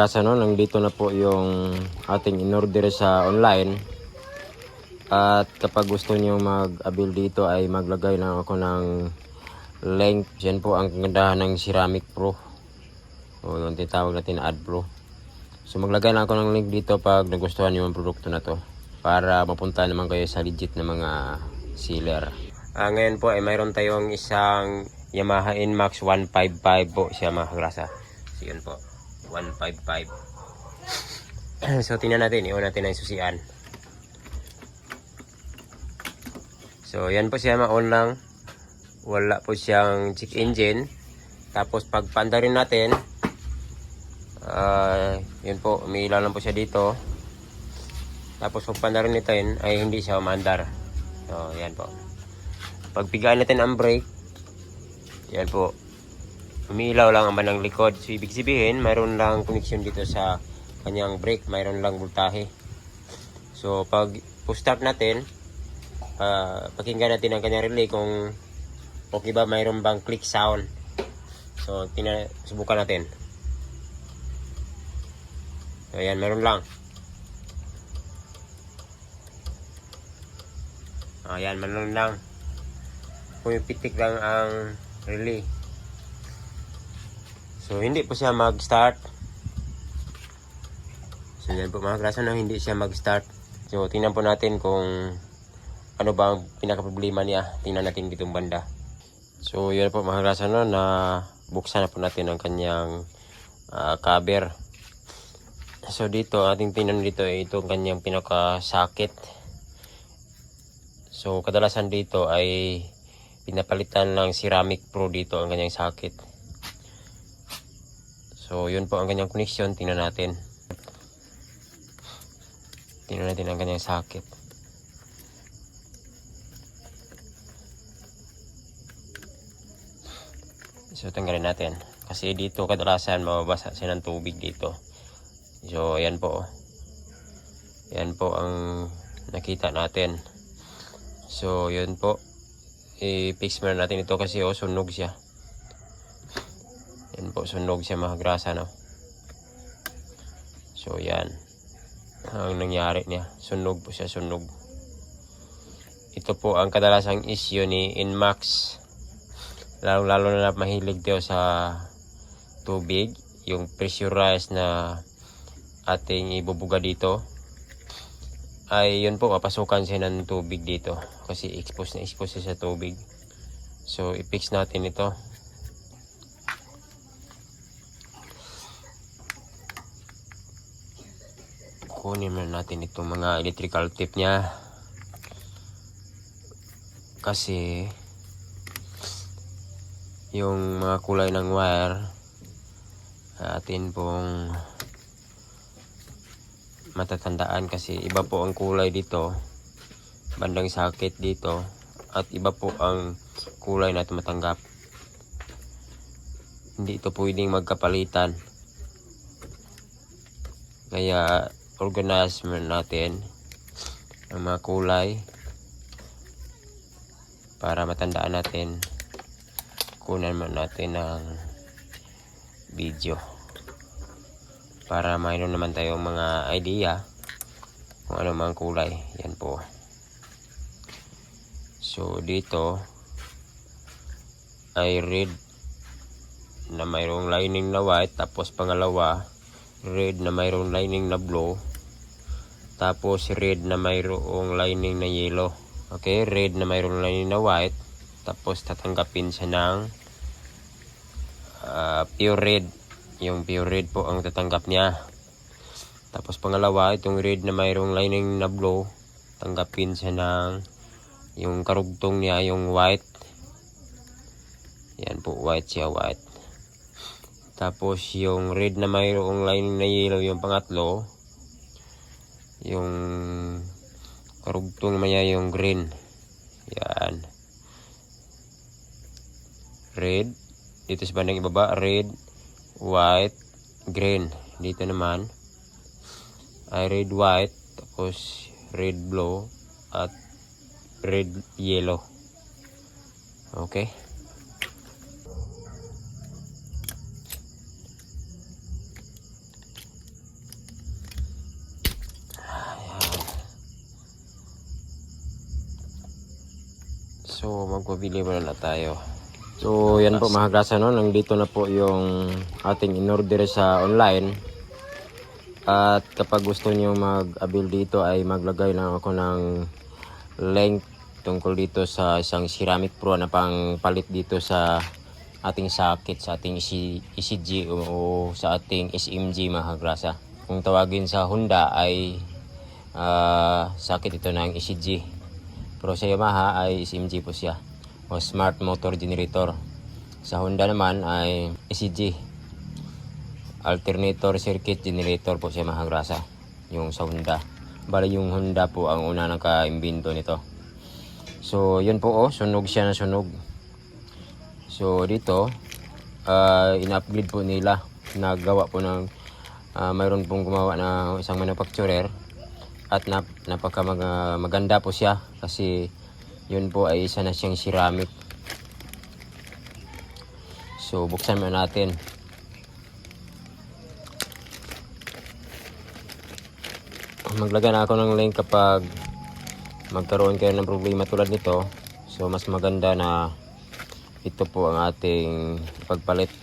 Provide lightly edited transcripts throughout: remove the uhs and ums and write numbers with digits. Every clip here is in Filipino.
Kasi nandito na po yung ating in-order sa online. At kapag gusto niyo mag-avail dito ay maglagay lang ako ng link. Yan po ang kagandahan ng Ceramic Pro. O yung tinatawag natin na AdPro. So maglagay lang ako ng link dito pag nagustuhan niyo ang produkto na to. Para mapunta naman kayo sa legit na mga seller. Ngayon po ay mayroon tayong isang Yamaha Inmax 155 po siya mga kagrasa. So yun po. 155. So tingnan natin, iwan natin ang susian. So yan po siya, ma-on lang. Wala po siyang check engine. Tapos pag panda rin natin, yun po, umiilaw lang po siya dito. Tapos pag panda rin natin ay hindi siya umandar. So yan po. Pag pigaan natin ang brake, yan po, umiilaw lang ang bandang likod. So ibig sabihin mayroon lang connection dito sa kanyang brake, mayroon lang voltahe. So pag start natin, pakinggan natin ang kanyang relay kung okay ba, mayroon bang click sound. So subukan natin. So ayan, mayroon lang. Ayan, mayroon lang. Pumipitik lang ang relay. So hindi po siya mag-start. So yan po mga kagrasa, hindi siya mag-start. So tingnan po natin kung ano ba ang pinaka-problema niya. Tingnan natin ditong banda. So yan po mga kagrasa, na buksan na po natin ang kanyang cover. So dito ating tingnan dito ay itong kanyang pinaka-socket. So kadalasan dito ay pinapalitan ng Ceramic Pro dito ang kanyang socket. So yun po ang kanyang connection. Tingnan natin. Tingnan natin ang kanyang socket. So tanggalin natin. Kasi dito kadalasan mababasa siya ng tubig dito. So ayan po. Ayan po ang nakita natin. So yun po. I-fix muna natin ito kasi sunog siya. Yan po, sunog siya mga kagrasa, no? So yan ang nangyari niya, sunog po siya, sunog. Ito po ang kadalasang issue ni Inmax, lalo na mahilig daw sa tubig, yung pressurized na ating ibubuga dito ay yun po, mapasukan siya ng tubig dito kasi expose siya sa tubig. So i-fix natin ito. Kunin na natin itong mga electrical tape niya kasi yung mga kulay ng wire atin pong matatandaan kasi iba po ang kulay dito, bandang socket dito, at iba po ang kulay na tumatanggap. Hindi ito pwedeng magkapalitan, kaya organize natin ang mga kulay para matandaan natin. Kunan natin ng video para mayroon naman tayong mga idea kung ano mang kulay. Yan po. So dito ay red na mayroong lining na white, tapos pangalawa red na mayroong lining na blue, tapos red na mayroong lining na yellow. Okay, red na mayroong lining na white, tapos tatanggapin siya ng pure red. Yung pure red po ang tatanggap niya. Tapos pangalawa, itong red na mayroong lining na blue, tanggapin siya ng yung karugtong niya, yung white. Yan po, white siya, white. Tapos yung red na mayroong lining na yellow, yung pangatlo, yung karugtong niya yung green. Yan. Red. Dito sa bandang ibaba, red, white, green. Dito naman ay red, white, tapos red, blue, at red, yellow. Okay. So magpabili muna tayo. So yan po mga grasa, no, nandito na po yung ating in-order sa online. At kapag gusto niyo mag-avail dito ay maglagay lang ako ng link tungkol dito sa isang Ceramic Pro na pang palit dito sa ating socket, sa ating ECG o sa ating SMG mga grasa. Kung tawagin sa Honda ay socket ito ng ECG. Pero sa Yamaha ay SMG po siya, o Smart Motor Generator. Sa Honda naman ay ECG, Alternator Circuit Generator po siya mga grasa, yung sa Honda. Bali yung Honda po ang una naka-imbento nito. So yun po, sunog siya na sunog. So dito in-upgrade po nila, nagawa po ng mayroon pong gumawa ng isang manufacturer. At napaka maganda po siya kasi yun po ay isa na siyang ceramic. So buksan mo natin. Maglagay na ako ng link kapag magkaroon kayo ng problema tulad nito. So mas maganda na ito po ang ating pagpalit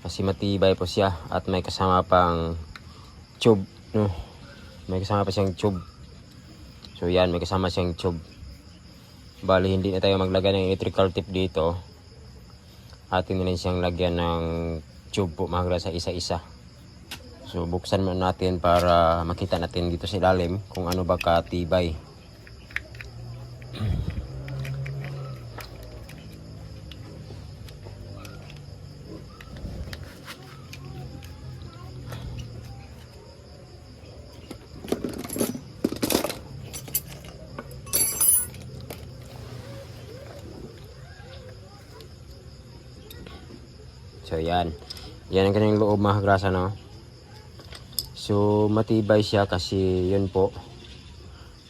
kasi matibay po siya at may kasama pang tube, no? May kasama pa siyang tube. So yan, may kasama siyang tube. Bali hindi na tayo maglagay ng electrical tip dito. Atin na siyang lagyan ng tube po mga grasa, isa-isa. So buksan muna natin para makita natin dito sa ilalim kung ano ba katibay. So yan ang kanyang loob mga grasa, no? So matibay siya kasi yun po,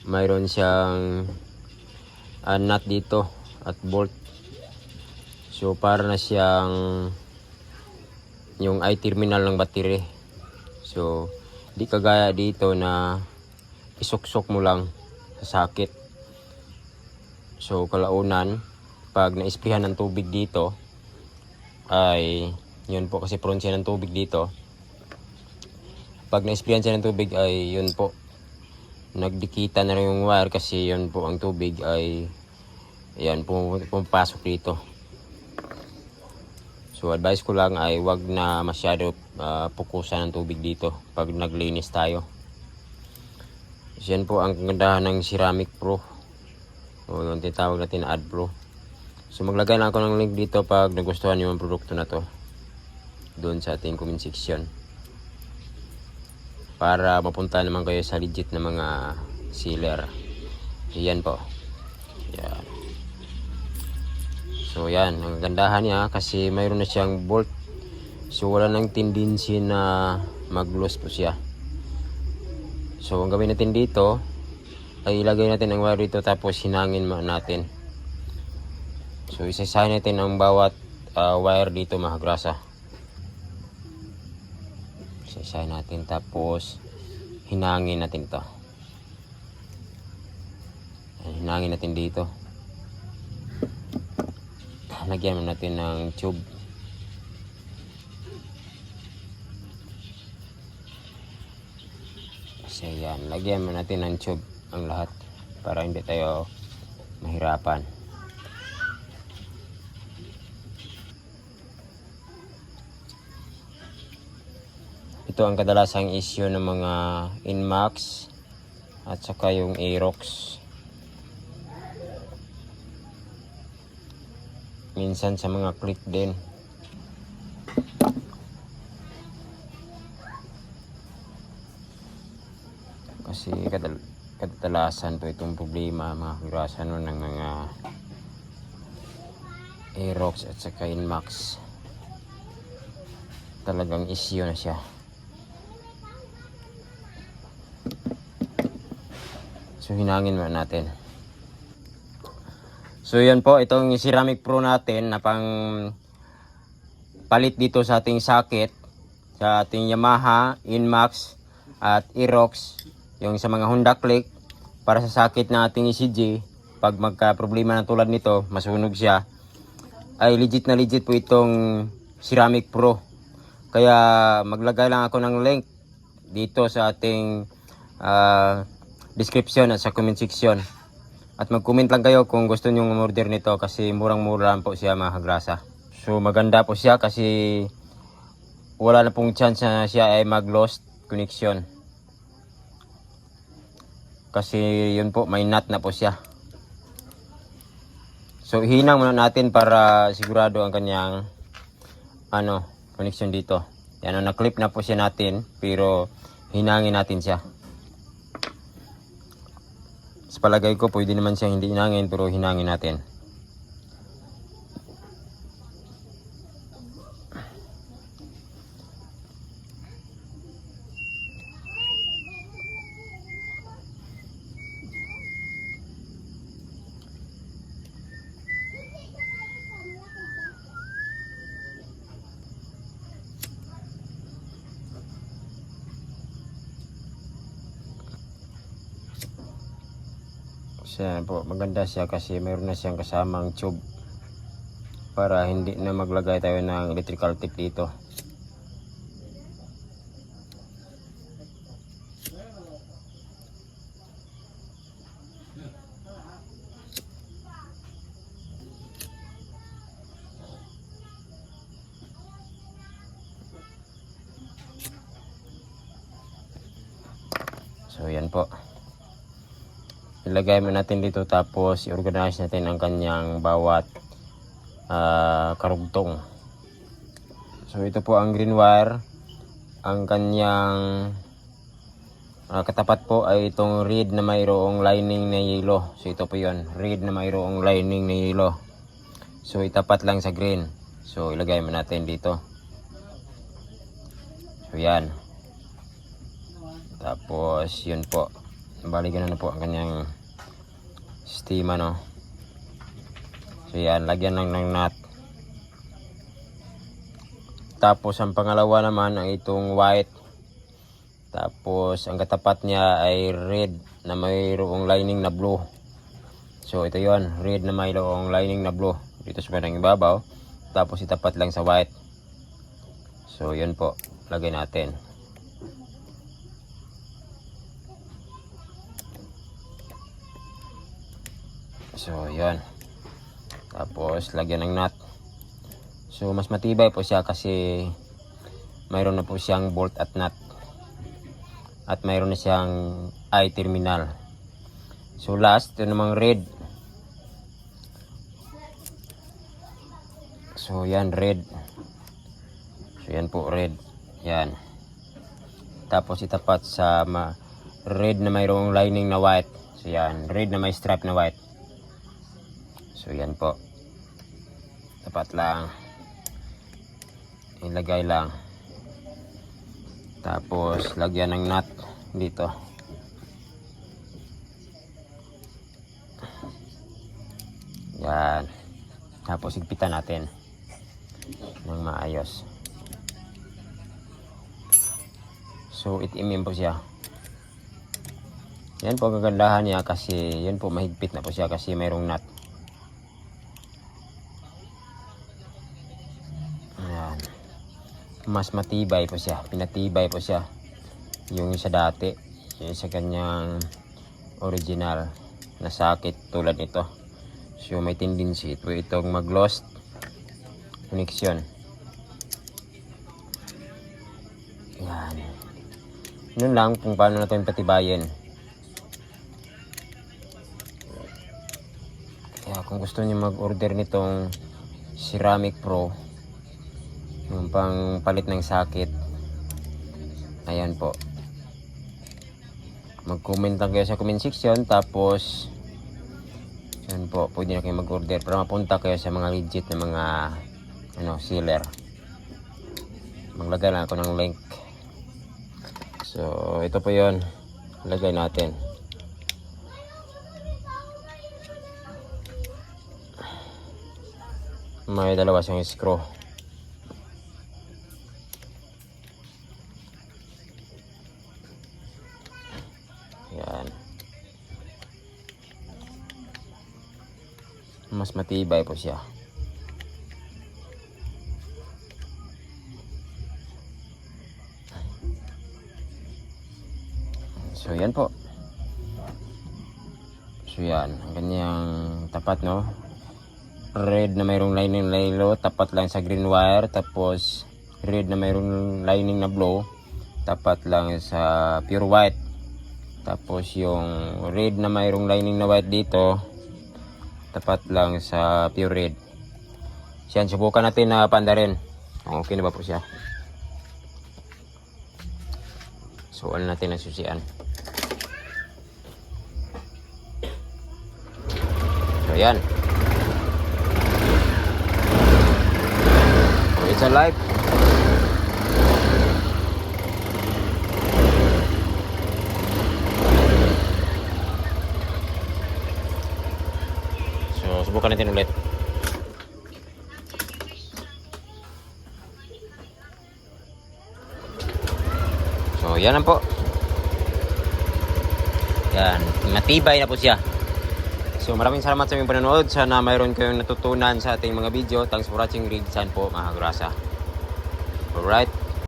mayroon siyang nut dito at bolt. So para na siyang yung i-terminal ng battery. So di kagaya dito na isuksok mo lang sa socket. So kalaunan pag na-sprayan ng tubig dito ay yun po, kasi prone siya ng tubig dito. Pag na-sprayan siya ng tubig ay yun po, nagdikita na rin yung wire kasi yun po ang tubig ay yan pumapasok dito. So advice ko lang ay wag na masyado pukusan ng tubig dito pag naglinis tayo. So, yan po ang kagandahan ng Ceramic Pro, o yung tinatawag natin na AdPro. So maglagay lang ako ng link dito pag nagustuhan niyo ang produkto na to doon sa ating comment section, para mapunta naman kayo sa legit na mga seller. Yan po. Yan. So yan, ang gandahan niya kasi mayroon na siyang bolt. So wala nang tendency na mag-loose po siya. So ang gawin natin dito ay ilagay natin ang wire dito tapos hinangin natin. So isasahin natin ang bawat wire dito mga grasa. Isasahin natin tapos hinangin natin ito. Hinangin natin dito. Lagyan natin ng tube. So yan, lagyan natin ng tube ang lahat para hindi tayo mahirapan. Ito ang kadalasang issue ng mga Inmax at saka yung Aerox. Minsan sa mga click din. Kasi kadalasan po itong problema mga grasa, no, ng mga Aerox at saka Inmax. Talagang issue na siya. So hinangin mo natin. So yan po, itong Ceramic Pro natin na pang palit dito sa ating socket, sa ating Yamaha, Inmax at Aerox, yung sa mga Honda Click, para sa socket ng ating ECG, pag magka problema ng tulad nito, masunog siya, ay legit na legit po itong Ceramic Pro. Kaya maglagay lang ako ng link dito sa ating description at sa comment section. At mag-comment lang kayo kung gusto nyo umorder nito kasi murang-mura lang po siya mga kagrasa. So maganda po siya kasi wala na pong chance na siya ay mag-lost connection. Kasi yun po, may nut na po siya. So hinang muna natin para sigurado ang kanyang connection dito. Yan, na-clip na po siya natin pero hinangin natin siya. Sa palagay ko pwede naman siya hindi hinangin pero hinangin natin. Siya po, maganda siya kasi mayroon na siyang kasamang tube para hindi na maglagay tayo ng electrical tape dito. So yan po, ilagay mo natin dito tapos i-organize natin ang kanyang bawat karugtong. So ito po ang green wire. Ang kanyang katapat po ay itong red na mayroong lining na yellow. So ito po yun, red na mayroong lining na yellow. So itapat lang sa green. So ilagay mo natin dito. So yan. Tapos yun po, balikan na po ang kanyang steam So yan, lagyan lang ng nut. Tapos ang pangalawa naman ay itong white. Tapos ang katapat niya ay red na mayroong lining na blue. So ito yon, red na mayroong lining na blue dito sa bandang ibabaw. Tapos itapat lang sa white. So yun po, lagay natin. So yan. Tapos lagyan ng nut. So mas matibay po siya kasi mayroon na po siyang bolt at nut. At mayroon na siyang eye terminal. So last, ito namang red. So yan, red. So yan po, red. Yan. Tapos itapat sa red na mayroong lining na white. So yan, red na may stripe na white. So yan po, tapat lang, ilagay lang, tapos lagyan ng nut dito. Yan, tapos higpitan natin ng maayos. So itimin po siya. Yan po ang kagandahan niya kasi yan po, mahigpit na po siya kasi mayroong nut. Mas matibay po siya, pinatibay po siya yung sa dati, yung sa kanyang original na sakit tulad ito. So may tendency ito itong mag-lost connection. Yan, yun lang kung paano natin patibayin. Kaya kung gusto niyo mag-order nitong Ceramic Pro, yung pang palit ng sakit, ayan po, mag-comment lang kayo sa comment section. Tapos yan po, pwede na kayo mag-order para mapunta kayo sa mga legit na mga seller. Maglagay lang ako ng link. So ito po yon, lagay natin. May dalawa siyang screw. Yan. mas matibay po siya. So yan po. So yan, ang kanyang tapat, no. Red na mayroong lining na yellow, tapat lang sa green wire. Tapos red na mayroong lining na blue, tapat lang sa pure white. Tapos yung red na mayroong lining na white dito, tapat lang sa pure red. So yan, subukan natin na panda rin. Okay na ba po siya? So ano natin ang susian. So yan. So it's alive. So subukan natin ulit. So yan lang po. Yan, matibay na po siya. So maraming salamat sa inyong panonood. Sana mayroon kayong natutunan sa ating mga video. Thanks for watching. Rigsan po mga kagrasa. Alright.